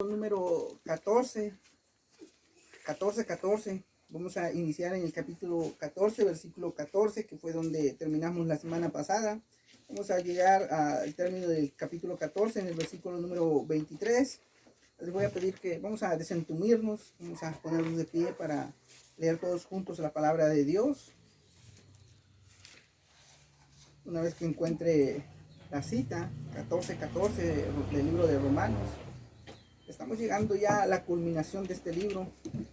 Número 14. Vamos a iniciar en el capítulo 14, versículo 14, que fue donde terminamos la semana pasada. Vamos a llegar al término del capítulo 14 en el versículo número 23. Les voy a pedir que vamos a desentumirnos, vamos a ponernos de pie para leer todos juntos la palabra de Dios. Una vez que encuentre la cita, 14:14 del libro de Romanos. Estamos llegando ya a la culminación de este libro.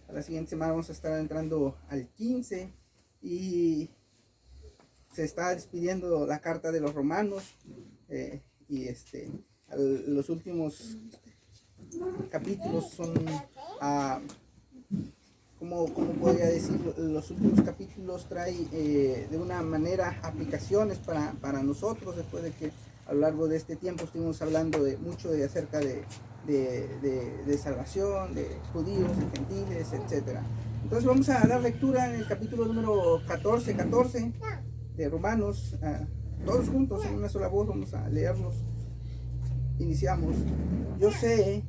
A la siguiente semana vamos a estar entrando al 15 y se está despidiendo la carta de los romanos los últimos capítulos son, como podría decir, los últimos capítulos trae de una manera aplicaciones para nosotros, después de que a lo largo de este tiempo estuvimos hablando mucho acerca de salvación, de judíos, de gentiles, etc. Entonces vamos a dar lectura en el capítulo número 14 de Romanos, todos juntos en una sola voz vamos a leerlos. Iniciamos. Yo sé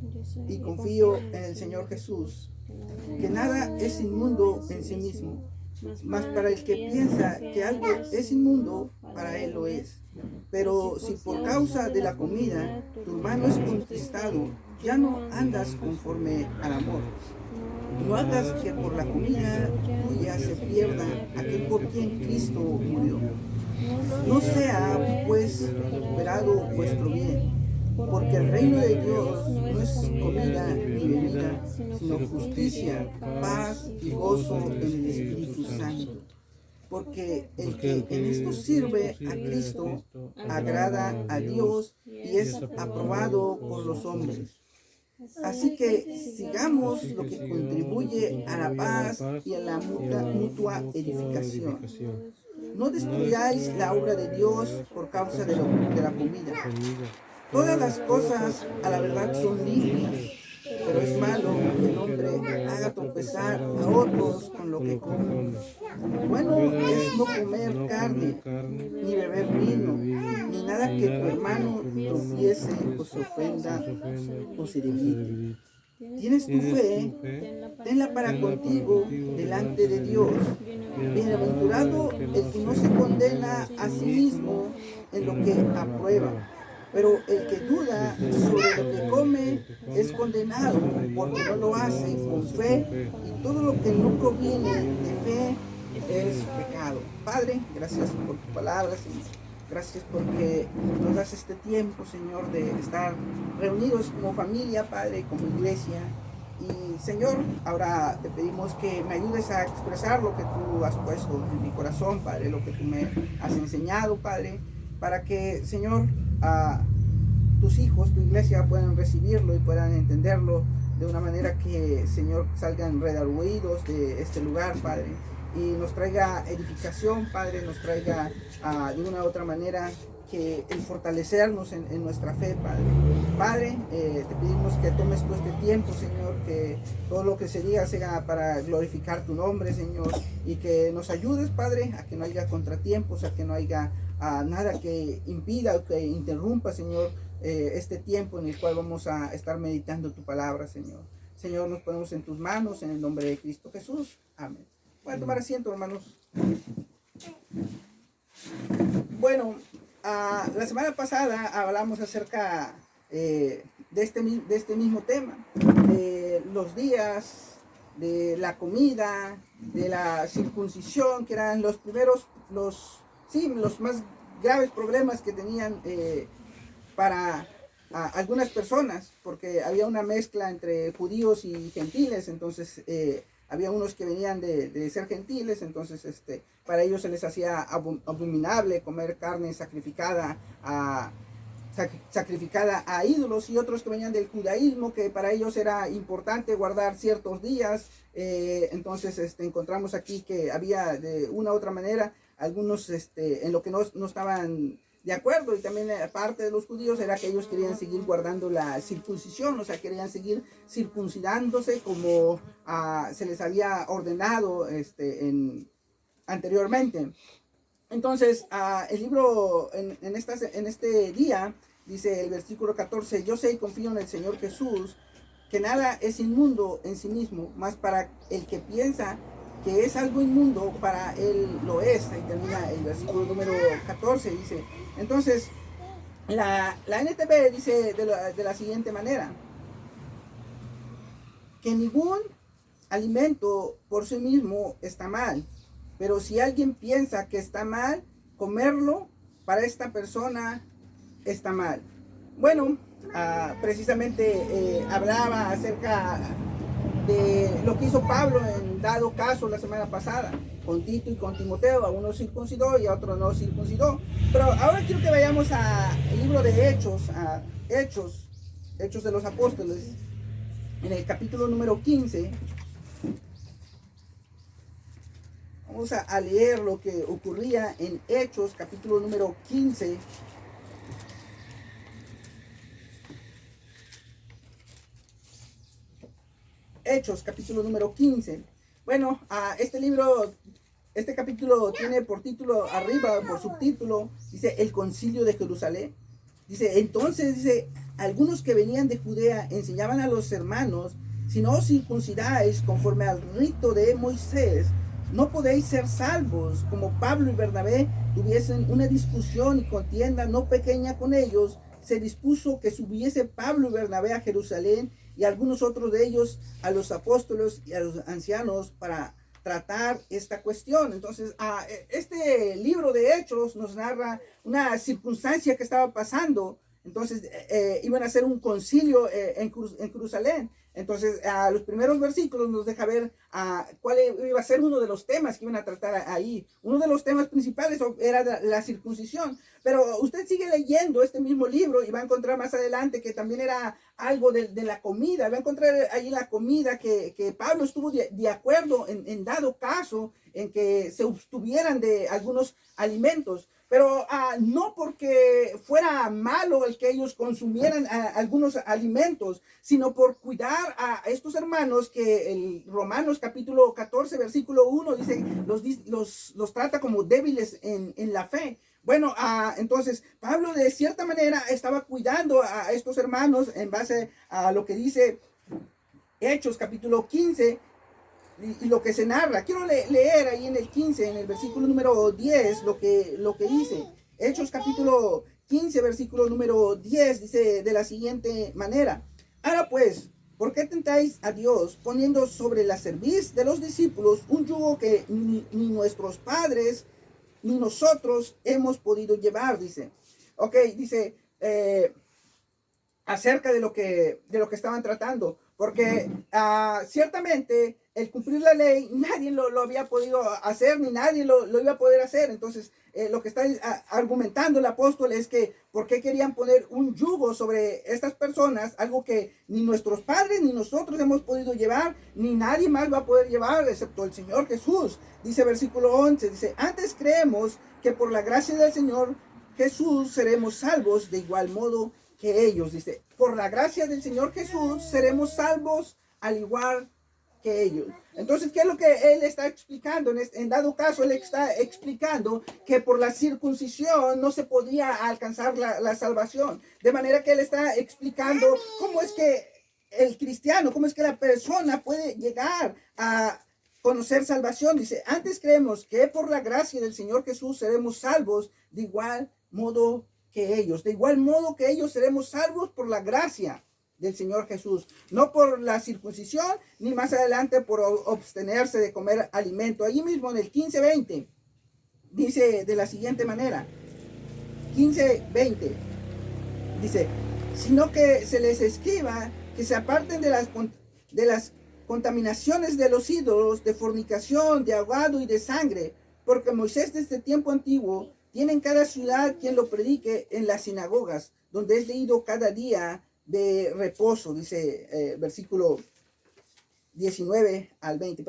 y confío en el Señor Jesús, que nada es inmundo en sí mismo, mas para el que piensa que algo es inmundo, para él lo es. Pero si por causa de la comida tu hermano es contristado, ya no andas conforme al amor. No hagas que por la comida tuya se pierda aquel por quien Cristo murió. No sea pues recuperado vuestro bien, porque el reino de Dios no es comida ni bebida, sino justicia, paz y gozo en el Espíritu Santo. Porque el que en esto sirve a Cristo agrada a Dios y es aprobado por los hombres. Así que sigamos lo que contribuye a la paz y a la mutua edificación. No destruyáis la obra de Dios por causa de la comida. Todas las cosas a la verdad son limpias, pero es malo que el hombre haga tropezar a otros con lo que come. Bueno es no comer carne, ni beber vino, ni nada que tu hermano tropiece o se ofenda o se debilite. ¿Tienes tu fe? Tenla para contigo delante de Dios. Bienaventurado el que no se condena a sí mismo en lo que aprueba. Pero el que duda sobre lo que come es condenado porque no lo hace con fe, y todo lo que no proviene de fe es pecado. Padre, gracias por tu palabra, Señor. Gracias porque nos das este tiempo, Señor, de estar reunidos como familia, Padre, como iglesia. Y Señor, ahora te pedimos que me ayudes a expresar lo que tú has puesto en mi corazón, Padre, lo que tú me has enseñado, Padre, para que, Señor, tus hijos, tu iglesia puedan recibirlo y puedan entenderlo de una manera que, Señor, salgan redarguidos de este lugar, Padre, y nos traiga edificación, Padre, nos traiga de una u otra manera que el fortalecernos en nuestra fe, Padre. Padre, te pedimos que tomes tú este tiempo, Señor, que todo lo que se diga sea para glorificar tu nombre, Señor, y que nos ayudes, Padre, a que no haya contratiempos, a que no haya nada que impida o que interrumpa, Señor, este tiempo en el cual vamos a estar meditando tu palabra, Señor. Señor, nos ponemos en tus manos, en el nombre de Cristo Jesús. Amén. Pueden tomar asiento, hermanos. Bueno, la semana pasada hablamos acerca de este mismo tema, de los días, de la comida, de la circuncisión, que eran los más graves problemas que tenían para algunas personas, porque había una mezcla entre judíos y gentiles. Entonces había unos que venían de ser gentiles, entonces para ellos se les hacía abominable comer carne sacrificada a ídolos, y otros que venían del judaísmo, que para ellos era importante guardar ciertos días. Entonces encontramos aquí que había de una u otra manera algunos en lo que no estaban de acuerdo, y también parte de los judíos era que ellos querían seguir guardando la circuncisión, o sea, querían seguir circuncidándose como se les había ordenado anteriormente. Entonces, el libro en este día dice el versículo 14: yo sé y confío en el Señor Jesús, que nada es inmundo en sí mismo, mas para el que piensa que es algo inmundo, para él lo es. Ahí termina el versículo número 14, dice. Entonces, la NTV dice de la siguiente manera: que ningún alimento por sí mismo está mal, pero si alguien piensa que está mal, comerlo para esta persona está mal. Bueno, precisamente hablaba acerca de lo que hizo Pablo en dado caso la semana pasada con Tito y con Timoteo. A uno circuncidó y a otro no circuncidó. Pero ahora quiero que vayamos al libro de Hechos, a Hechos de los Apóstoles, en el capítulo número 15. Vamos a leer lo que ocurría en Hechos, capítulo número 15. Hechos, capítulo número 15. Bueno, este capítulo tiene por título arriba, por subtítulo, dice el concilio de Jerusalén. Dice, entonces, dice, algunos que venían de Judea enseñaban a los hermanos: si no os circuncidáis conforme al rito de Moisés, no podéis ser salvos. Como Pablo y Bernabé tuviesen una discusión y contienda no pequeña con ellos, se dispuso que subiese Pablo y Bernabé a Jerusalén, y algunos otros de ellos a los apóstoles y a los ancianos, para tratar esta cuestión. Entonces, este libro de Hechos nos narra una circunstancia que estaba pasando. Entonces, iban a hacer un concilio en Jerusalén. Entonces, los primeros versículos nos deja ver cuál iba a ser uno de los temas que iban a tratar ahí. Uno de los temas principales era la circuncisión. Pero usted sigue leyendo este mismo libro y va a encontrar más adelante que también era algo de la comida. Va a encontrar ahí la comida que Pablo estuvo de acuerdo en dado caso en que se obtuvieran de algunos alimentos. Pero no porque fuera malo el que ellos consumieran algunos alimentos, sino por cuidar a estos hermanos, que el Romanos capítulo 14, versículo 1 dice, los trata como débiles en la fe. Bueno, entonces Pablo de cierta manera estaba cuidando a estos hermanos en base a lo que dice Hechos capítulo 15 y lo que se narra. Quiero leer ahí en el 15, en el versículo número 10, lo que dice. Hechos capítulo 15, versículo número 10, dice de la siguiente manera: ahora pues, ¿por qué tentáis a Dios poniendo sobre la cerviz de los discípulos un yugo que ni nuestros padres ni nosotros hemos podido llevar? Dice. Ok, dice acerca de lo que estaban tratando, porque ciertamente el cumplir la ley nadie lo había podido hacer, ni nadie lo iba a poder hacer. Entonces lo que está argumentando el apóstol es que por qué querían poner un yugo sobre estas personas, algo que ni nuestros padres ni nosotros hemos podido llevar, ni nadie más va a poder llevar excepto el Señor Jesús. Dice versículo 11, dice, antes creemos que por la gracia del Señor Jesús seremos salvos de igual modo que ellos. Dice, por la gracia del Señor Jesús seremos salvos al igual que ellos. Entonces, ¿qué es lo que él está explicando? En dado caso, él está explicando que por la circuncisión no se podía alcanzar la salvación. De manera que él está explicando cómo es que el cristiano, cómo es que la persona puede llegar a conocer salvación. Dice, antes creemos que por la gracia del Señor Jesús seremos salvos de igual modo que ellos. De igual modo que ellos seremos salvos por la gracia del Señor Jesús, no por la circuncisión, ni más adelante por abstenerse de comer alimento. Allí mismo en el 15:20 dice de la siguiente manera: 15:20 dice, sino que se les escriba que se aparten de las contaminaciones de los ídolos, de fornicación, de ahogado y de sangre, porque Moisés desde tiempo antiguo tiene en cada ciudad quien lo predique en las sinagogas, donde es leído cada día de reposo. Dice versículo 19 al 20,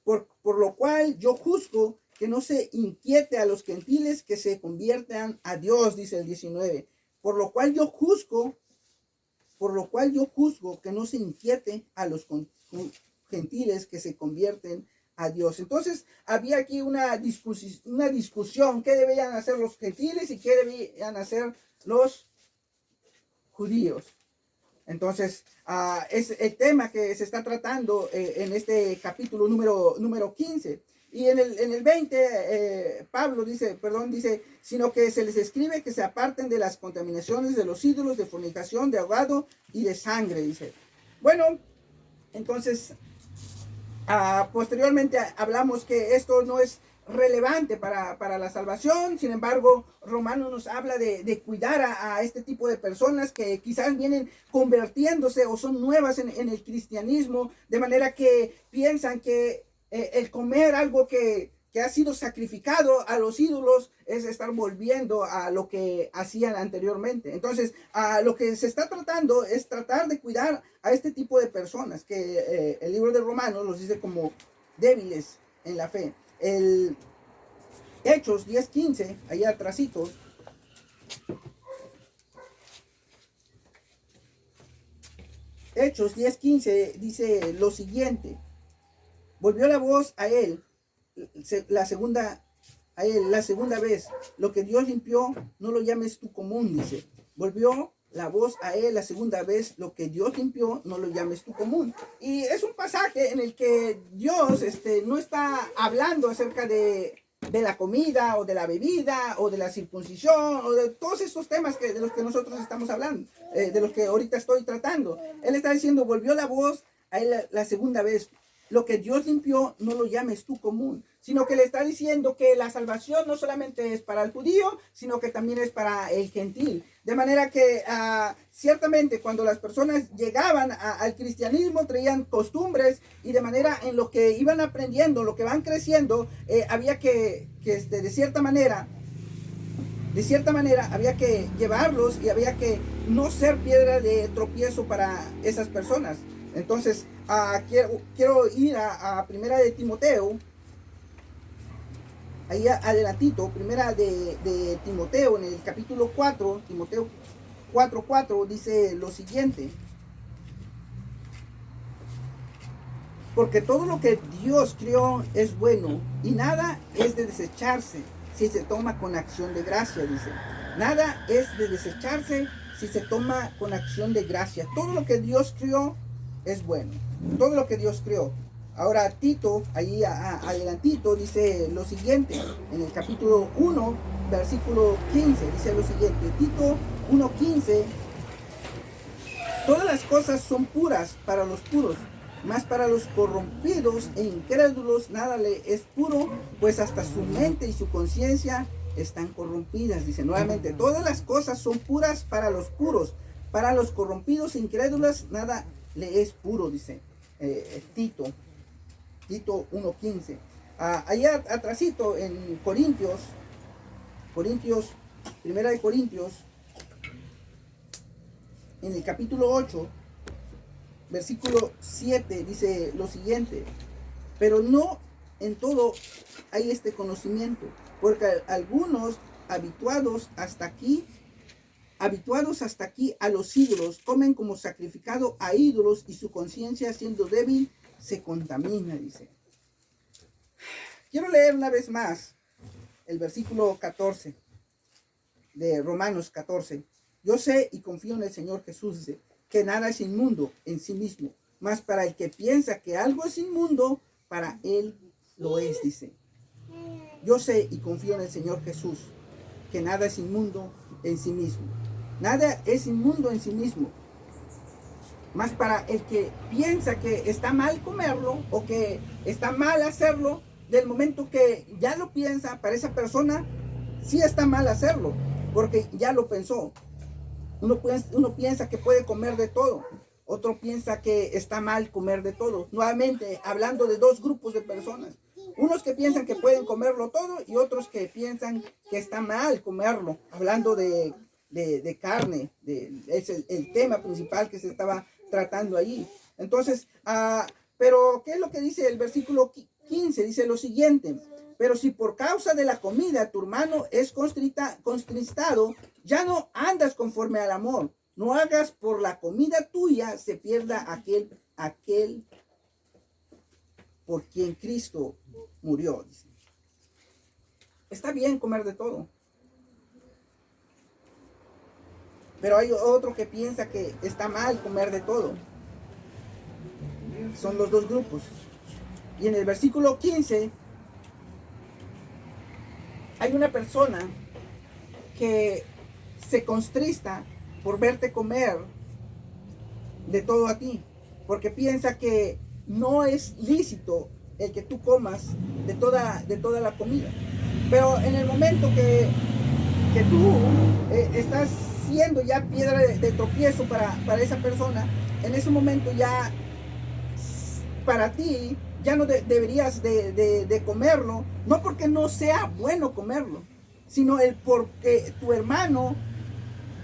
por lo cual yo juzgo que no se inquiete a los gentiles que se conviertan a Dios, dice el 19, por lo cual yo juzgo que no se inquiete a los gentiles que se convierten a Dios. Entonces había aquí una discusión, qué debían hacer los gentiles y qué debían hacer los judíos. Entonces, es el tema que se está tratando en este capítulo número 15. Y en el 20, Pablo dice, sino que se les escribe que se aparten de las contaminaciones de los ídolos, de fornicación, de ahogado y de sangre, dice. Bueno, entonces, posteriormente hablamos que esto no es relevante para la salvación. Sin embargo, Romanos nos habla de cuidar a este tipo de personas que quizás vienen convirtiéndose o son nuevas en el cristianismo, de manera que piensan que el comer algo que ha sido sacrificado a los ídolos es estar volviendo a lo que hacían anteriormente. Entonces, lo que se está tratando es tratar de cuidar a este tipo de personas que el libro de Romanos los dice como débiles en la fe. El Hechos 10:15, allá atrásito, Hechos 10:15 dice lo siguiente: volvió la voz a él la segunda vez, lo que Dios limpió no lo llames tú común, dice. Volvió la voz a él la segunda vez, lo que Dios limpió no lo llames tú común. Y es un pasaje en el que Dios no está hablando acerca de la comida o de la bebida o de la circuncisión o de todos estos temas de los que nosotros estamos hablando, de los que ahorita estoy tratando. Él está diciendo, volvió la voz a él la segunda vez. Lo que Dios limpió, no lo llames tú común, sino que le está diciendo que la salvación no solamente es para el judío, sino que también es para el gentil. De manera que ciertamente cuando las personas llegaban al cristianismo traían costumbres y de manera en lo que iban aprendiendo, lo que van creciendo, había que de cierta manera había que llevarlos y había que no ser piedra de tropiezo para esas personas. Entonces, quiero ir a Primera de Timoteo, ahí adelantito, Primera de Timoteo, en el capítulo 4, Timoteo 4:4, dice lo siguiente: porque todo lo que Dios creó es bueno y nada es de desecharse si se toma con acción de gracia, dice. Nada es de desecharse si se toma con acción de gracia. Todo lo que Dios creó es bueno. Todo lo que Dios creó. Ahora Tito, ahí adelantito, dice lo siguiente. En el capítulo 1, versículo 15, dice lo siguiente. Tito 1:15. Todas las cosas son puras para los puros, mas para los corrompidos e incrédulos nada le es puro, pues hasta su mente y su conciencia están corrompidas. Dice nuevamente, todas las cosas son puras para los puros, para los corrompidos e incrédulos nada le es puro, dice Tito 1:15. Allá atrásito en Corintios, Primera de Corintios, en el capítulo 8, versículo 7, dice lo siguiente: pero no en todo hay este conocimiento, porque algunos habituados hasta aquí a los ídolos, comen como sacrificado a ídolos y su conciencia, siendo débil, se contamina, dice. Quiero leer una vez más el versículo 14 de Romanos 14. Yo sé y confío en el Señor Jesús, dice, que nada es inmundo en sí mismo, mas para el que piensa que algo es inmundo, para él lo es, dice. Yo sé y confío en el Señor Jesús, que nada es inmundo en sí mismo. Nada es inmundo en sí mismo. Mas para el que piensa que está mal comerlo o que está mal hacerlo, del momento que ya lo piensa, para esa persona sí está mal hacerlo, porque ya lo pensó. Uno piensa que puede comer de todo, otro piensa que está mal comer de todo. Nuevamente, hablando de dos grupos de personas. Unos que piensan que pueden comerlo todo y otros que piensan que está mal comerlo. Hablando de carne, es el tema principal que se estaba tratando ahí. Entonces, pero ¿qué es lo que dice el versículo 15? Dice lo siguiente: pero si por causa de la comida tu hermano es contristado, ya no andas conforme al amor. No hagas por la comida tuya se pierda aquel por quien Cristo murió. Dice. Está bien comer de todo, pero hay otro que piensa que está mal comer de todo. Son los dos grupos. Y en el versículo 15 hay una persona que se contrista por verte comer de todo a ti, porque piensa que no es lícito el que tú comas de toda la comida. Pero en el momento que tú estás siendo ya piedra de tropiezo para esa persona, en ese momento ya para ti ya no deberías de comerlo, no porque no sea bueno comerlo, sino porque tu hermano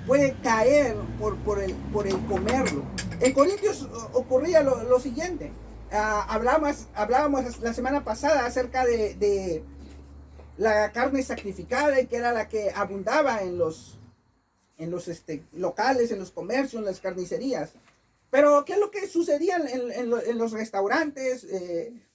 puede caer por el comerlo. En Corintios ocurría lo siguiente. Hablábamos la semana pasada acerca de la carne sacrificada, que era la que abundaba en los locales, en los comercios, en las carnicerías. Pero ¿qué es lo que sucedía en los restaurantes?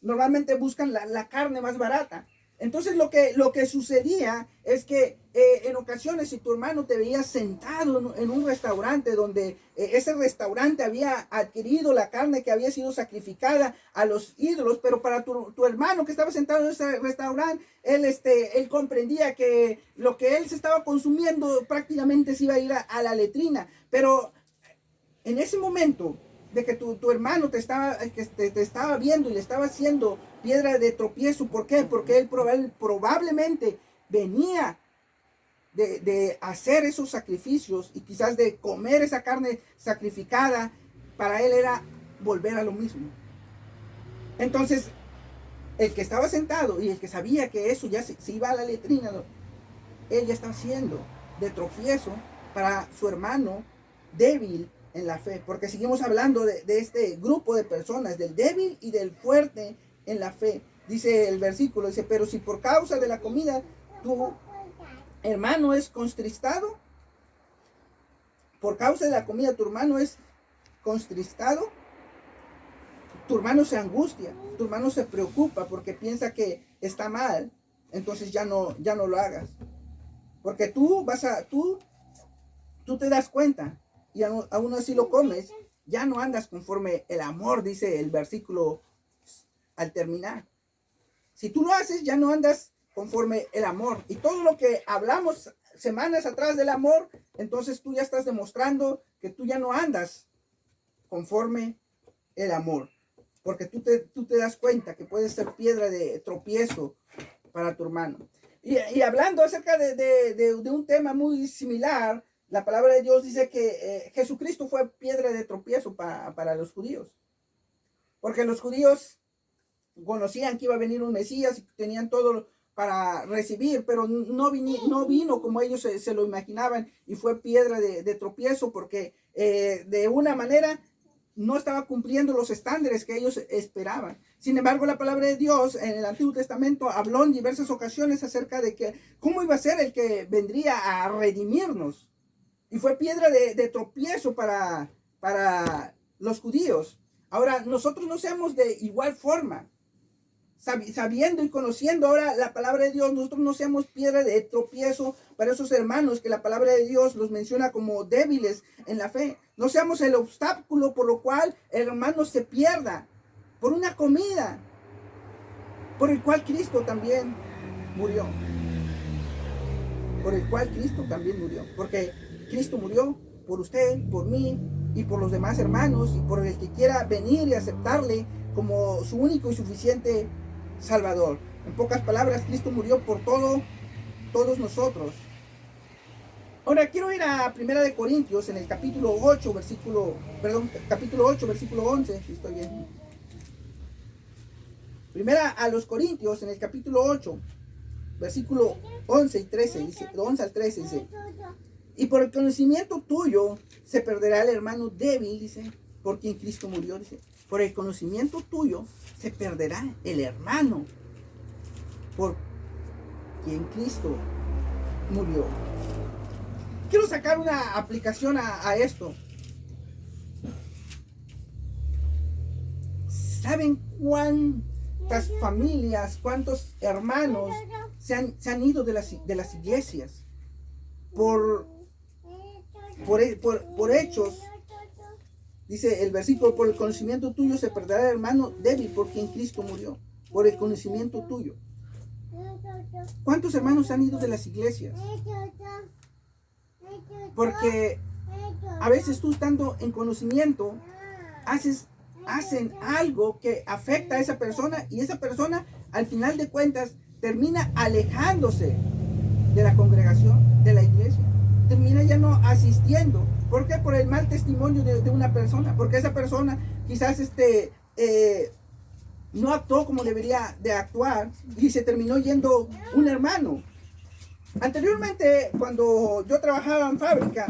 Normalmente buscan la carne más barata. Entonces lo que sucedía es que en ocasiones, si tu hermano te veía sentado en un restaurante donde ese restaurante había adquirido la carne que había sido sacrificada a los ídolos, pero para tu hermano que estaba sentado en ese restaurante, él comprendía que lo que él se estaba consumiendo prácticamente se iba a ir a la letrina. Pero en ese momento de que tu hermano te estaba viendo y le estaba haciendo piedra de tropiezo, ¿por qué? Porque él probablemente venía de hacer esos sacrificios y quizás de comer esa carne sacrificada. Para él era volver a lo mismo. Entonces, el que estaba sentado y el que sabía que eso ya se iba a la letrina, él ya estaba haciendo de tropiezo para su hermano débil en la fe, porque seguimos hablando de este grupo de personas, del débil y del fuerte en la fe. Dice el versículo, dice, pero si por causa de la comida tu hermano es contristado, por causa de la comida tu hermano es contristado, tu hermano se angustia, tu hermano se preocupa porque piensa que está mal, entonces ya no lo hagas, porque tú te das cuenta y aún así lo comes, ya no andas conforme el amor, dice el versículo al terminar. Si tú lo haces, ya no andas conforme el amor. Y todo lo que hablamos semanas atrás del amor, entonces tú ya estás demostrando que tú ya no andas conforme el amor. Porque tú te das cuenta que puedes ser piedra de tropiezo para tu hermano. Y hablando acerca de un tema muy similar, la palabra de Dios dice que Jesucristo fue piedra de tropiezo para los judíos. Porque los judíos conocían que iba a venir un Mesías y tenían todo para recibir, pero no vino como ellos se lo imaginaban y fue piedra de tropiezo porque de una manera no estaba cumpliendo los estándares que ellos esperaban. Sin embargo, la palabra de Dios en el Antiguo Testamento habló en diversas ocasiones acerca de que cómo iba a ser el que vendría a redimirnos. Y fue piedra de tropiezo para los judíos. Ahora, nosotros no seamos de igual forma. Sabiendo y conociendo ahora la palabra de Dios, nosotros no seamos piedra de tropiezo para esos hermanos que la palabra de Dios los menciona como débiles en la fe. No seamos el obstáculo por lo cual el hermano se pierda por una comida, por el cual Cristo también murió. Por el cual Cristo también murió. Porque Cristo murió por usted, por mí y por los demás hermanos y por el que quiera venir y aceptarle como su único y suficiente Salvador. En pocas palabras, Cristo murió por todos nosotros. Ahora quiero ir a 1 de Corintios en el capítulo 8, versículo 11, si estoy bien. Primera a los Corintios en el capítulo 8, versículo 11 y 13, dice, 11 al 13 dice, y por el conocimiento tuyo se perderá el hermano débil, dice, por quien Cristo murió, dice, por el conocimiento tuyo se perderá el hermano por quien Cristo murió. Quiero sacar una aplicación a esto. ¿Saben cuántas familias, cuántos hermanos se han ido de las iglesias por por hechos, dice el versículo, por el conocimiento tuyo se perderá el hermano débil por quien Cristo murió. Por el conocimiento tuyo. ¿Cuántos hermanos han ido de las iglesias? Porque a veces tú estando en conocimiento, hacen algo que afecta a esa persona y esa persona al final de cuentas termina alejándose de la congregación, de la iglesia. Termina ya no asistiendo. ¿Por qué? Por el mal testimonio de una persona. Porque esa persona quizás no actuó como debería de actuar y se terminó yendo un hermano. Anteriormente, cuando yo trabajaba en fábrica,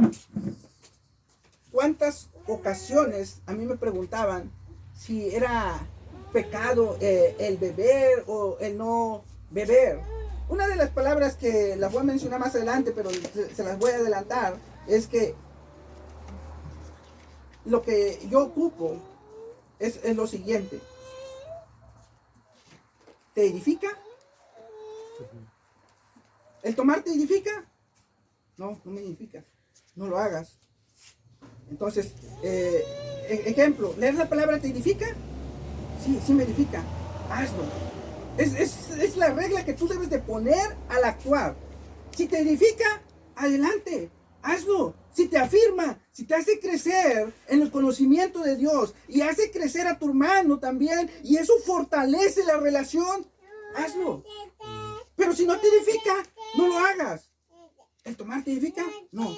¿cuántas ocasiones a mí me preguntaban si era pecado el beber o el no beber? Una de las palabras que las voy a mencionar más adelante, pero se las voy a adelantar, es que lo que yo ocupo es lo siguiente. ¿Te edifica? ¿El tomar te edifica? No, no me edifica. No lo hagas. Entonces, ejemplo, ¿leer la palabra te edifica? Sí, sí me edifica. Hazlo. Es la regla que tú debes de poner al actuar. Si te edifica, adelante, hazlo. Si te afirma, si te hace crecer en el conocimiento de Dios y hace crecer a tu hermano también, y eso fortalece la relación, hazlo. Pero si no te edifica, no lo hagas. ¿El tomar te edifica? No.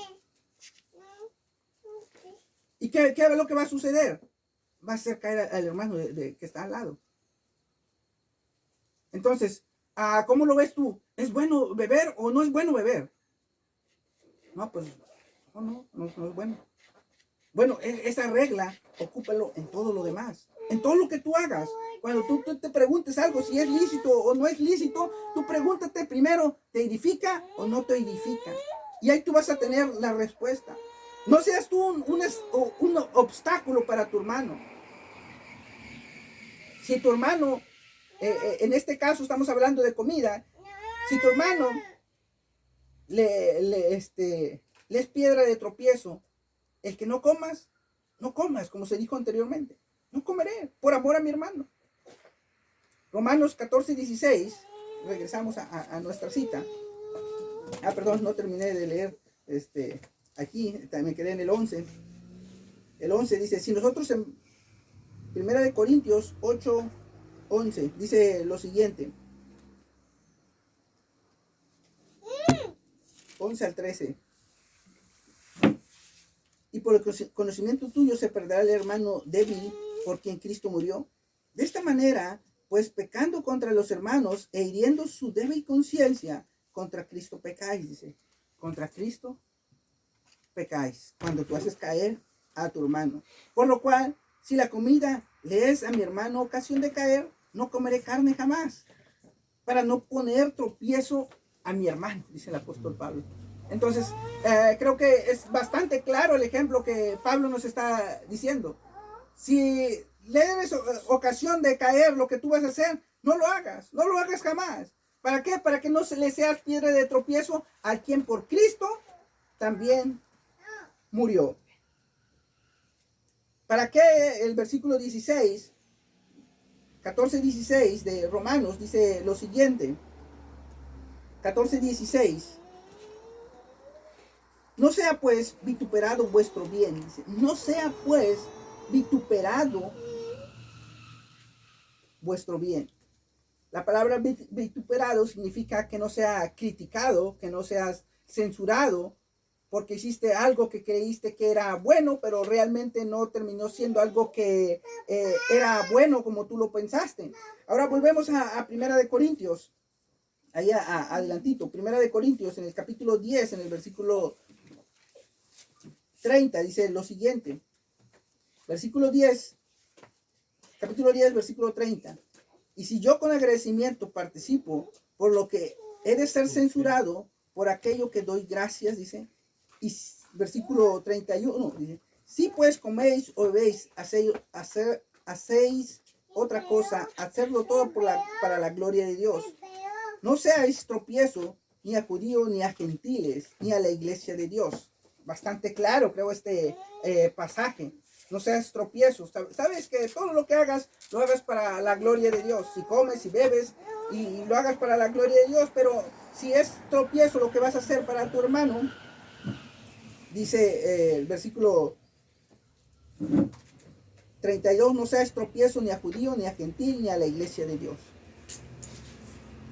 ¿Y qué es lo que va a suceder? Va a hacer caer al hermano que está al lado. Entonces, ¿cómo lo ves tú? ¿Es bueno beber o no es bueno beber? No, pues, no es bueno. Bueno, esa regla, ocúpalo en todo lo demás. En todo lo que tú hagas. Cuando tú te preguntes algo, si es lícito o no es lícito, tú pregúntate primero, ¿te edifica o no te edifica? Y ahí tú vas a tener la respuesta. No seas tú un obstáculo para tu hermano. Si tu hermano, en este caso estamos hablando de comida, si tu hermano le es piedra de tropiezo, el que no comas, como se dijo anteriormente. No comeré por amor a mi hermano. Romanos 14:16, regresamos a nuestra cita. Perdón, no terminé de leer aquí, me quedé en el 11. El 11 dice, si nosotros en 1 Corintios 8:11 dice lo siguiente. 11 al 13. Y por el conocimiento tuyo se perderá el hermano débil por quien Cristo murió. De esta manera, pues pecando contra los hermanos e hiriendo su débil conciencia, contra Cristo pecáis, dice. Contra Cristo pecáis, cuando tú haces caer a tu hermano. Por lo cual, si la comida le es a mi hermano ocasión de caer, no comeré carne jamás, para no poner tropiezo a mi hermano, dice el apóstol Pablo. Entonces, creo que es bastante claro el ejemplo que Pablo nos está diciendo. Si le eres ocasión de caer lo que tú vas a hacer, no lo hagas jamás. ¿Para qué? Para que no se le seas piedra de tropiezo a quien por Cristo también murió. ¿Para qué? El versículo 14:16 de Romanos dice lo siguiente. 14:16. No sea pues vituperado vuestro bien. Dice, no sea pues vituperado vuestro bien. La palabra vituperado significa que no sea criticado, que no seas censurado, porque hiciste algo que creíste que era bueno, pero realmente no terminó siendo algo que era bueno como tú lo pensaste. Ahora volvemos a 1 Corintios, allá adelantito, 1 Corintios en el capítulo 10, en el versículo 30, dice lo siguiente. Versículo 10, capítulo 10, versículo 30. Y si yo con agradecimiento participo por lo que he de ser censurado por aquello que doy gracias, dice. Y versículo 31, dice, si pues coméis o bebéis, hacéis otra cosa, hacerlo todo para la gloria de Dios. No seáis tropiezo ni a judíos, ni a gentiles, ni a la iglesia de Dios. bastante claro, creo, este pasaje. No seas tropiezo. Sabes que todo lo que hagas, lo hagas para la gloria de Dios. Si comes, si bebes, y lo hagas para la gloria de Dios, pero si es tropiezo lo que vas a hacer para tu hermano, dice el versículo 32, no seas tropiezo ni a judío, ni a gentil, ni a la iglesia de Dios.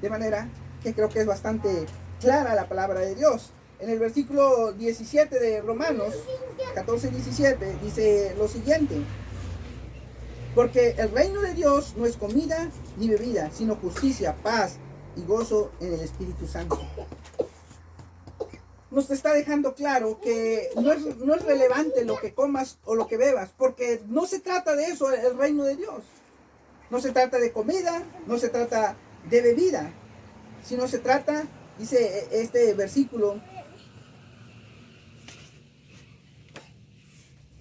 De manera que creo que es bastante clara la palabra de Dios. En el versículo 17 de Romanos 14:17 dice lo siguiente: porque el reino de Dios no es comida ni bebida, sino justicia, paz y gozo en el Espíritu Santo. Nos está dejando claro que no es relevante lo que comas o lo que bebas, porque no se trata de eso el reino de Dios. No se trata de comida, no se trata de bebida, sino se trata, dice este versículo,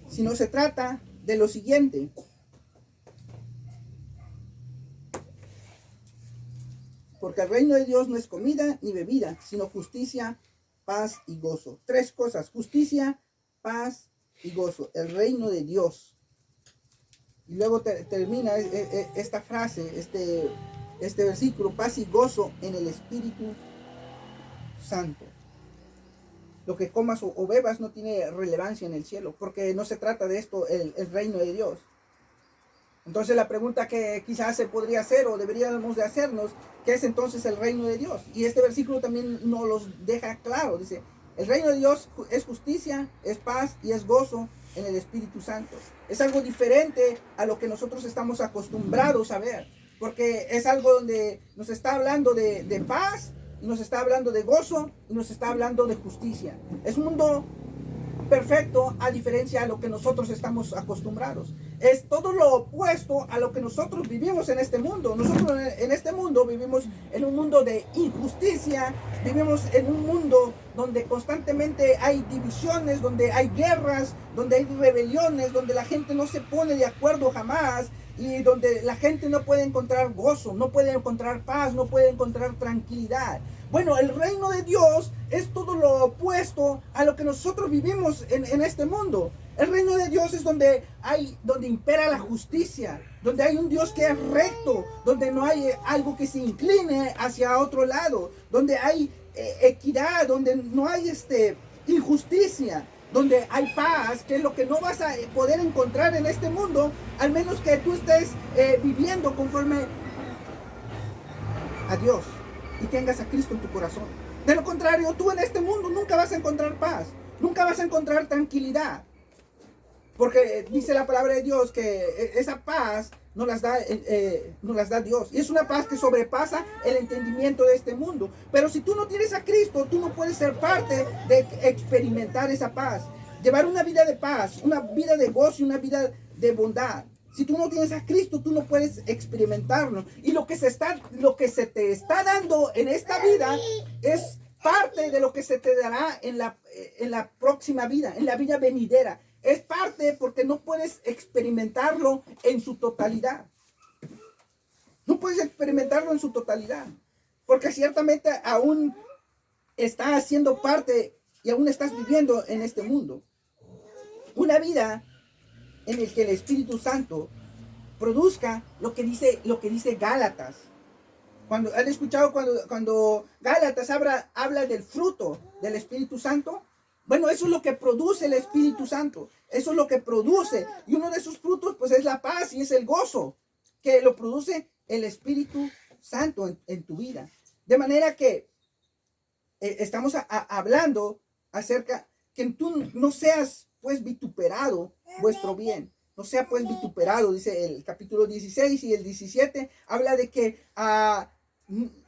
sino se trata de lo siguiente: porque el reino de Dios no es comida ni bebida, sino justicia, paz y gozo. Tres cosas: justicia, paz y gozo. El reino de Dios. Y luego termina esta frase, este versículo: paz y gozo en el Espíritu Santo. Lo que comas o bebas no tiene relevancia en el cielo, porque no se trata de esto el reino de Dios. Entonces la pregunta que quizás se podría hacer o deberíamos de hacernos: ¿qué es entonces el reino de Dios? Y este versículo también nos los deja claro. Dice, el reino de Dios es justicia, es paz y es gozo en el Espíritu Santo. Es algo diferente a lo que nosotros estamos acostumbrados a ver, porque es algo donde nos está hablando de paz, y nos está hablando de gozo, y nos está hablando de justicia. Es un mundo perfecto a diferencia a lo que nosotros estamos acostumbrados. Es todo lo opuesto a lo que nosotros vivimos en este mundo. Nosotros en este mundo vivimos en un mundo de injusticia, vivimos en un mundo donde constantemente hay divisiones, donde hay guerras, donde hay rebeliones, donde la gente no se pone de acuerdo jamás, y donde la gente no puede encontrar gozo, no puede encontrar paz, no puede encontrar tranquilidad. Bueno, el reino de Dios es todo lo opuesto a lo que nosotros vivimos en este mundo. El reino de Dios es donde impera la justicia, donde hay un Dios que es recto, donde no hay algo que se incline hacia otro lado, donde hay equidad, donde no hay injusticia, donde hay paz, que es lo que no vas a poder encontrar en este mundo, al menos que tú estés viviendo conforme a Dios y tengas a Cristo en tu corazón. De lo contrario, tú en este mundo nunca vas a encontrar paz, nunca vas a encontrar tranquilidad, porque dice la palabra de Dios que esa paz nos las da Dios, y es una paz que sobrepasa el entendimiento de este mundo. Pero si tú no tienes a Cristo, tú no puedes ser parte de experimentar esa paz, llevar una vida de paz, una vida de gozo y una vida de bondad. Si tú no tienes a Cristo, tú no puedes experimentarlo. Y lo que se te está dando en esta vida es parte de lo que se te dará en la próxima vida, en la vida venidera. Es parte porque no puedes experimentarlo en su totalidad. No puedes experimentarlo en su totalidad, porque ciertamente aún estás haciendo parte y aún estás viviendo en este mundo. Una vida en el que el Espíritu Santo produzca lo que dice Gálatas. Cuando han escuchado cuando Gálatas habla del fruto del Espíritu Santo, bueno, eso es lo que produce el Espíritu Santo. Eso es lo que produce. Y uno de sus frutos, pues, es la paz y es el gozo, que lo produce el Espíritu Santo en tu vida. De manera que estamos hablando acerca que tú no seas, pues, vituperado vuestro bien. No sea, pues, vituperado, dice el capítulo 16 y el 17, habla de que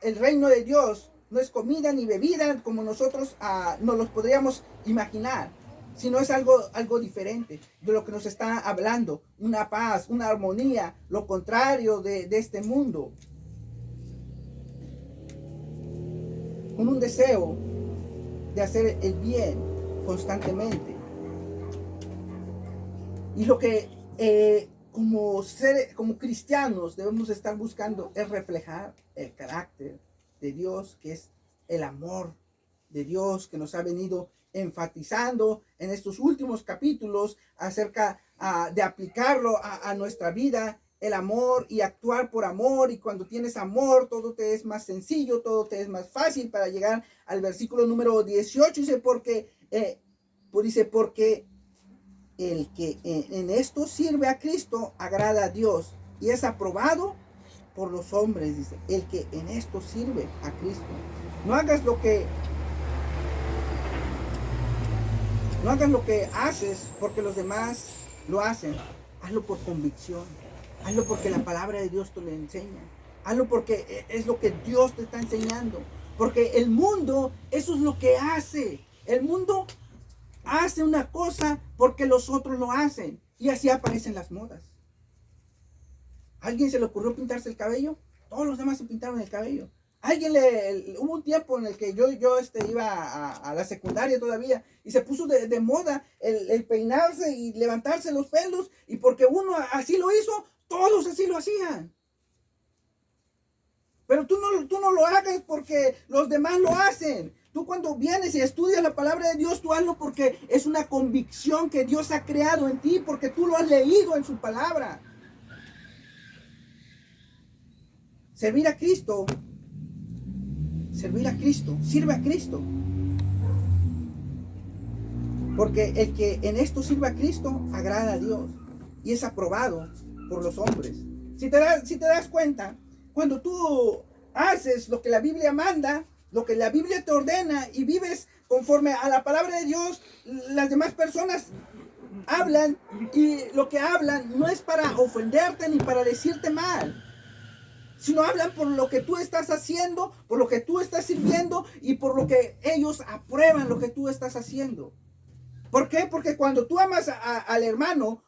el reino de Dios no es comida ni bebida como nosotros nos los podríamos imaginar, sino es algo diferente de lo que nos está hablando. Una paz, una armonía, lo contrario de este mundo. Con un deseo de hacer el bien constantemente. Y lo que como cristianos debemos estar buscando es reflejar el carácter de Dios, que es el amor de Dios que nos ha venido enfatizando en estos últimos capítulos acerca de aplicarlo a nuestra vida, el amor y actuar por amor. Y cuando tienes amor, todo te es más sencillo, todo te es más fácil, para llegar al versículo número 18. Dice, porque el que en esto sirve a Cristo agrada a Dios y es aprobado por los hombres. Dice, el que en esto sirve a Cristo. No hagas lo que haces porque los demás lo hacen. Hazlo por convicción. Hazlo porque la palabra de Dios te lo enseña. Hazlo porque es lo que Dios te está enseñando. Porque el mundo, eso es lo que hace. El mundo hace una cosa porque los otros lo hacen. Y así aparecen las modas. ¿A alguien se le ocurrió pintarse el cabello? Todos los demás se pintaron el cabello. Hubo un tiempo en el que yo iba a la secundaria todavía y se puso de moda el peinarse y levantarse los pelos, y porque uno así lo hizo, todos así lo hacían. Pero tú no lo hagas porque los demás lo hacen. Tú, cuando vienes y estudias la palabra de Dios, tú hazlo porque es una convicción que Dios ha creado en ti, porque tú lo has leído en su palabra. Servir a Cristo, sirve a Cristo. Porque el que en esto sirve a Cristo agrada a Dios y es aprobado por los hombres. Si te das cuenta, cuando tú haces lo que la Biblia manda, lo que la Biblia te ordena, y vives conforme a la palabra de Dios, las demás personas hablan, y lo que hablan no es para ofenderte ni para decirte mal, sino hablan por lo que tú estás haciendo, por lo que tú estás sirviendo y por lo que ellos aprueban lo que tú estás haciendo. ¿Por qué? Porque cuando tú amas al hermano,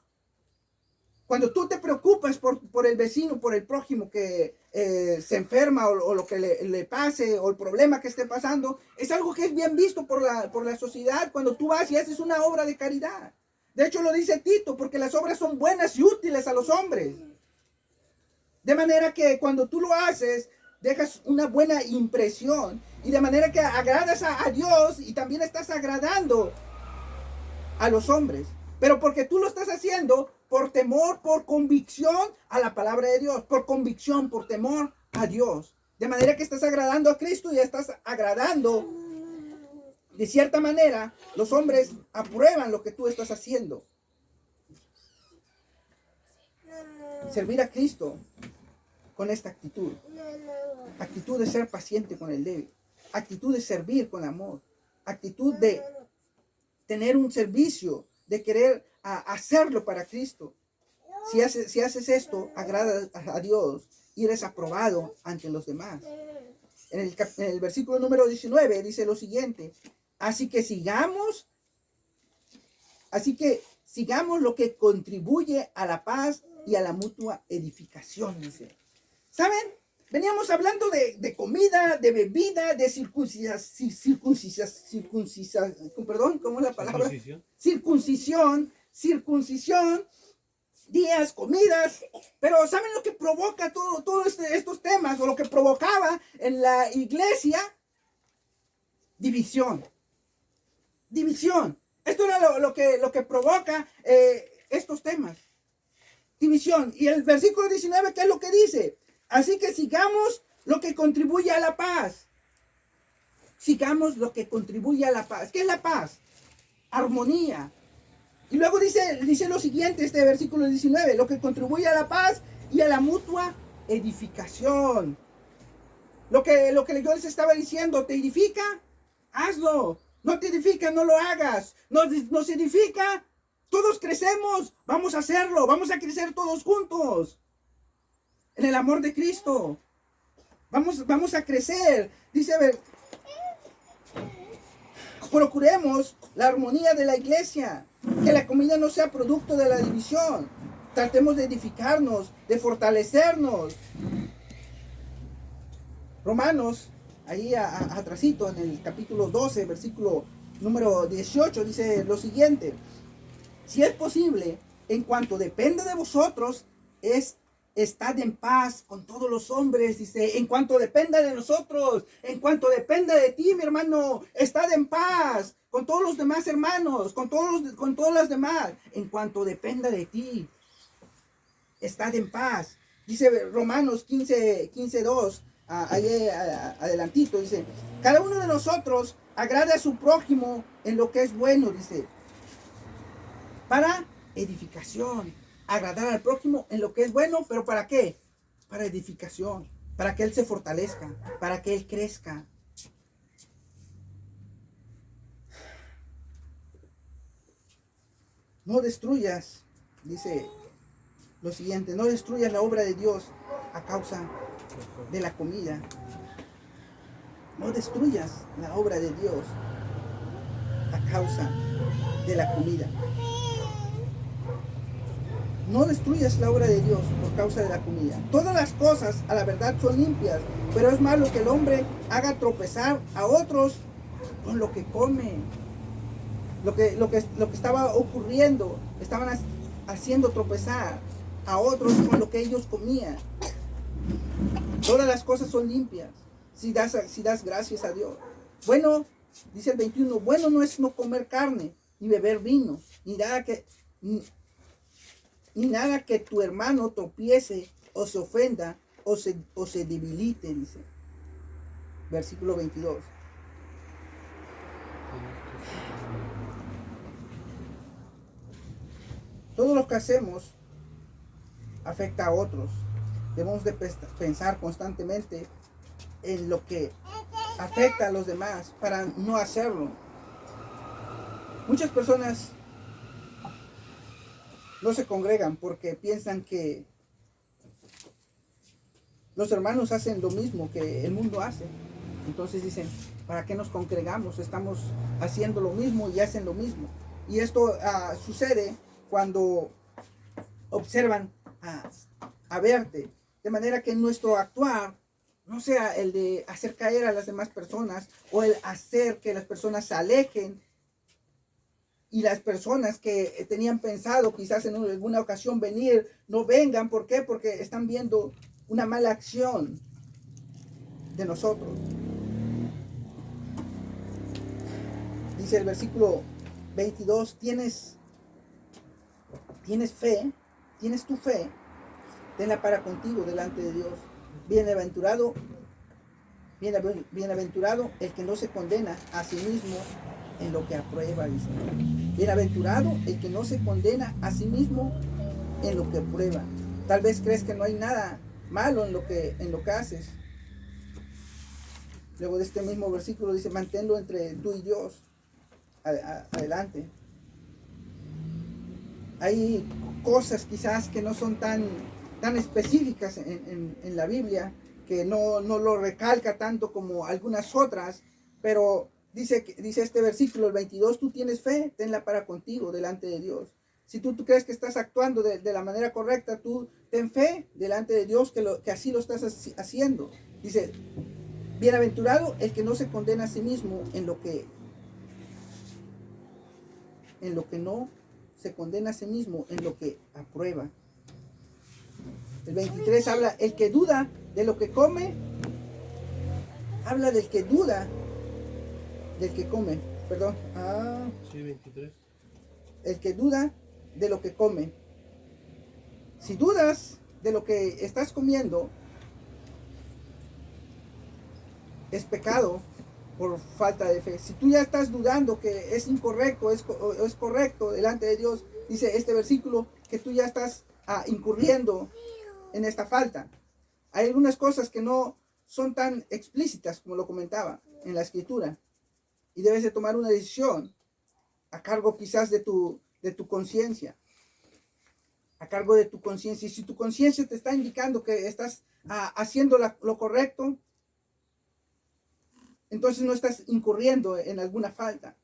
cuando tú te preocupas por el vecino, por el prójimo que se enferma, o lo que le pase, o el problema que esté pasando, es algo que es bien visto por la sociedad cuando tú vas y haces una obra de caridad. De hecho, lo dice Tito, porque las obras son buenas y útiles a los hombres. De manera que cuando tú lo haces, dejas una buena impresión, y de manera que agradas a Dios, y también estás agradando a los hombres. Pero porque tú lo estás haciendo por temor, por convicción a la palabra de Dios, por convicción, por temor a Dios. De manera que estás agradando a Cristo y estás agradando. De cierta manera, los hombres aprueban lo que tú estás haciendo. Servir a Cristo con esta actitud. Actitud de ser paciente con el débil. Actitud de servir con amor. Actitud de tener un servicio, de querer hacerlo para Cristo. Si haces esto, agradas a Dios y eres aprobado ante los demás. En el versículo número 19 dice lo siguiente: Así que sigamos lo que contribuye a la paz y a la mutua edificación, dice. ¿Saben? Veníamos hablando de comida, de bebida, de ¿cómo es la palabra? Circuncisión, días, comidas. Pero ¿saben lo que provoca todos estos temas, o lo que provocaba en la iglesia? División. Esto era lo que provoca estos temas. División. Y el versículo 19, ¿qué es lo que dice? Así que sigamos lo que contribuye a la paz. Sigamos lo que contribuye a la paz. ¿Qué es la paz? Armonía. Y luego dice lo siguiente, este versículo 19, lo que contribuye a la paz y a la mutua edificación. Lo que yo les estaba diciendo, ¿te edifica? Hazlo. No te edifica, no lo hagas. Nos edifica, todos crecemos, vamos a hacerlo, vamos a crecer todos juntos en el amor de Cristo. Vamos a crecer. Dice, procuremos la armonía de la iglesia, que la comida no sea producto de la división. Tratemos de edificarnos, de fortalecernos. Romanos, ahí atrasito, en el capítulo 12, versículo número 18, dice lo siguiente: si es posible, en cuanto depende de vosotros, estad en paz con todos los hombres, dice, en cuanto dependa de nosotros, en cuanto dependa de ti, mi hermano, estad en paz con todos los demás hermanos, con todas las demás, en cuanto dependa de ti, estad en paz. Dice Romanos 15:2, ahí adelantito, dice, cada uno de nosotros agrade a su prójimo en lo que es bueno, dice, para edificación. Agradar al prójimo en lo que es bueno, pero ¿para qué? Para edificación, para que él se fortalezca, para que él crezca. No destruyas, dice lo siguiente, no destruyas la obra de Dios a causa de la comida. No destruyas la obra de Dios a causa de la comida. No destruyas la obra de Dios por causa de la comida. Todas las cosas a la verdad son limpias, pero es malo que el hombre haga tropezar a otros con lo que come. Lo que estaba ocurriendo, estaban haciendo tropezar a otros con lo que ellos comían. Todas las cosas son limpias si das gracias a Dios. Bueno, dice el 21, bueno no es no comer carne, ni beber vino, ni nada que tu hermano tropiece o se ofenda o se debilite, dice. Versículo 22. Todo lo que hacemos afecta a otros. Debemos de pensar constantemente en lo que afecta a los demás para no hacerlo. Muchas personas no se congregan porque piensan que los hermanos hacen lo mismo que el mundo hace. Entonces dicen, ¿para qué nos congregamos? Estamos haciendo lo mismo y hacen lo mismo. Y esto sucede cuando observan a verte. De manera que nuestro actuar no sea el de hacer caer a las demás personas o el hacer que las personas se alejen. Y las personas que tenían pensado quizás en alguna ocasión venir, no vengan. ¿Por qué? Porque están viendo una mala acción de nosotros. Dice el versículo 22, ¿tienes fe? ¿Tienes tu fe? Tenla para contigo delante de Dios. Bienaventurado el que no se condena a sí mismo en lo que aprueba, dice. Bienaventurado el que no se condena a sí mismo en lo que aprueba. Tal vez crees que no hay nada malo en lo que haces. Luego de este mismo versículo dice, manténlo entre tú y Dios. Adelante. Hay cosas quizás que no son tan específicas en la Biblia, que no lo recalca tanto como algunas otras, pero dice este versículo, el 22, tú tienes fe, tenla para contigo delante de Dios. Si tú crees que estás actuando de la manera correcta, tú ten fe delante de Dios que así lo estás haciendo. Dice, bienaventurado el que no se condena a sí mismo en lo que no se condena a sí mismo en lo que aprueba. El 23 habla, el que duda de lo que come, habla del que duda del que come, perdón. Sí, 23. El que duda de lo que come. Si dudas de lo que estás comiendo, es pecado por falta de fe. Si tú ya estás dudando que es incorrecto, es correcto delante de Dios, dice este versículo, que tú ya estás incurriendo en esta falta. Hay algunas cosas que no son tan explícitas como lo comentaba en la escritura, y debes de tomar una decisión a cargo quizás de tu conciencia, a cargo de tu conciencia. Y si tu conciencia te está indicando que estás haciendo lo correcto, entonces no estás incurriendo en alguna falta.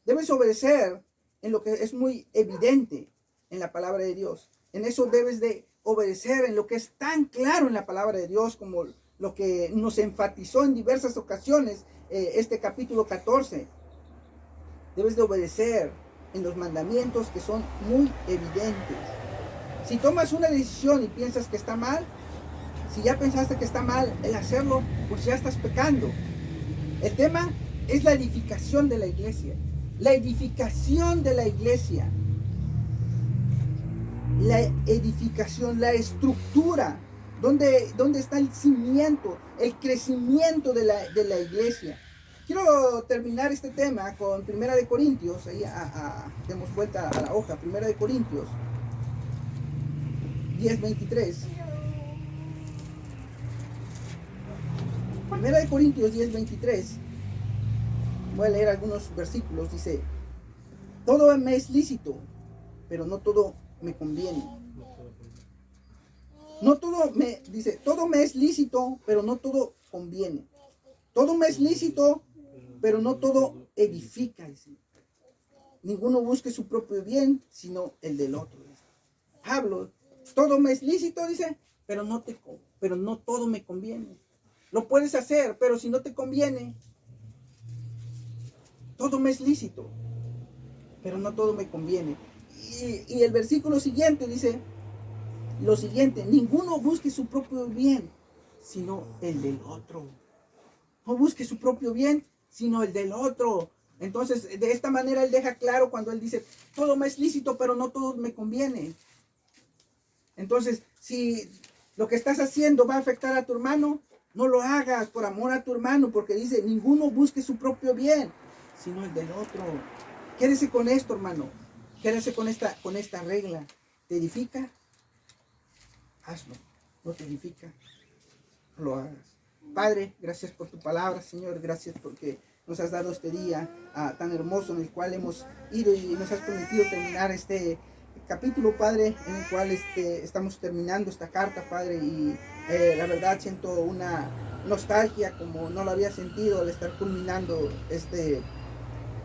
Debes obedecer en lo que es muy evidente en la palabra de Dios. En eso debes de obedecer en lo que es tan claro en la palabra de Dios, como lo que nos enfatizó en diversas ocasiones este capítulo 14. Debes de obedecer en los mandamientos que son muy evidentes. Si tomas una decisión y piensas que está mal, si ya pensaste que está mal el hacerlo, pues ya estás pecando. El tema es la edificación de la iglesia. La edificación de la iglesia. La edificación, la estructura. ¿Dónde está el cimiento, el crecimiento de la iglesia? Quiero terminar este tema con 1 de Corintios. Ahí demos vuelta a la hoja. 1 de Corintios 10:23. 1 de Corintios 10:23. Voy a leer algunos versículos. Dice: todo me es lícito, pero no todo me conviene. Todo me es lícito, pero no todo conviene. Todo me es lícito, pero no todo edifica. Dice. Ninguno busque su propio bien, sino el del otro. Dice. Pablo, todo me es lícito, dice, pero no todo me conviene. Lo puedes hacer, pero si no te conviene, todo me es lícito, pero no todo me conviene. Y el versículo siguiente dice lo siguiente: ninguno busque su propio bien, sino el del otro. No busque su propio bien, sino el del otro. Entonces, de esta manera él deja claro cuando él dice, todo me es lícito, pero no todo me conviene. Entonces, si lo que estás haciendo va a afectar a tu hermano, no lo hagas por amor a tu hermano, porque dice, ninguno busque su propio bien, sino el del otro. Quédese con esto, hermano. Quédese con esta regla. ¿Te edifica? Hazlo. ¿No te edifica? No lo hagas. Padre, gracias por tu palabra, Señor. Gracias porque nos has dado este día tan hermoso en el cual hemos ido y nos has permitido terminar este capítulo, Padre, en el cual estamos terminando esta carta, Padre. Y la verdad siento una nostalgia como no lo había sentido al estar culminando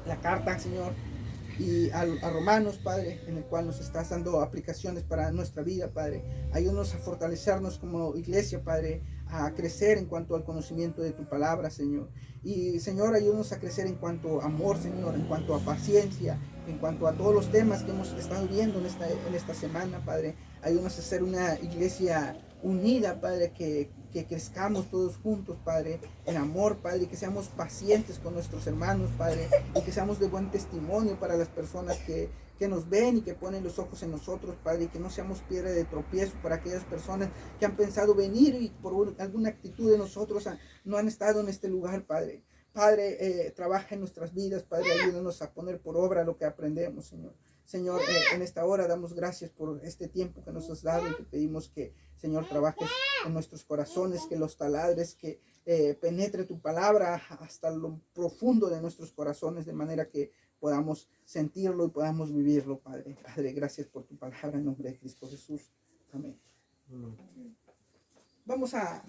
la carta, Señor. Y a Romanos, Padre, en el cual nos estás dando aplicaciones para nuestra vida, Padre. Ayúdanos a fortalecernos como iglesia, Padre, a crecer en cuanto al conocimiento de tu palabra, Señor. Y, Señor, ayúdanos a crecer en cuanto a amor, Señor, en cuanto a paciencia, en cuanto a todos los temas que hemos estado viendo en esta semana, Padre. Ayúdanos a ser una iglesia unida, Padre, que crezcamos todos juntos, Padre, en amor, Padre, y que seamos pacientes con nuestros hermanos, Padre, y que seamos de buen testimonio para las personas que nos ven y que ponen los ojos en nosotros, Padre, y que no seamos piedra de tropiezo para aquellas personas que han pensado venir y por alguna actitud de nosotros no han estado en este lugar, Padre. Padre, trabaja en nuestras vidas, Padre, ayúdanos a poner por obra lo que aprendemos, Señor. Señor, en esta hora damos gracias por este tiempo que nos has dado y te pedimos que, Señor, trabajes en nuestros corazones, que los taladres, que penetre tu palabra hasta lo profundo de nuestros corazones, de manera que podamos sentirlo y podamos vivirlo, Padre. Padre, gracias por tu palabra en nombre de Cristo Jesús. Amén. Vamos a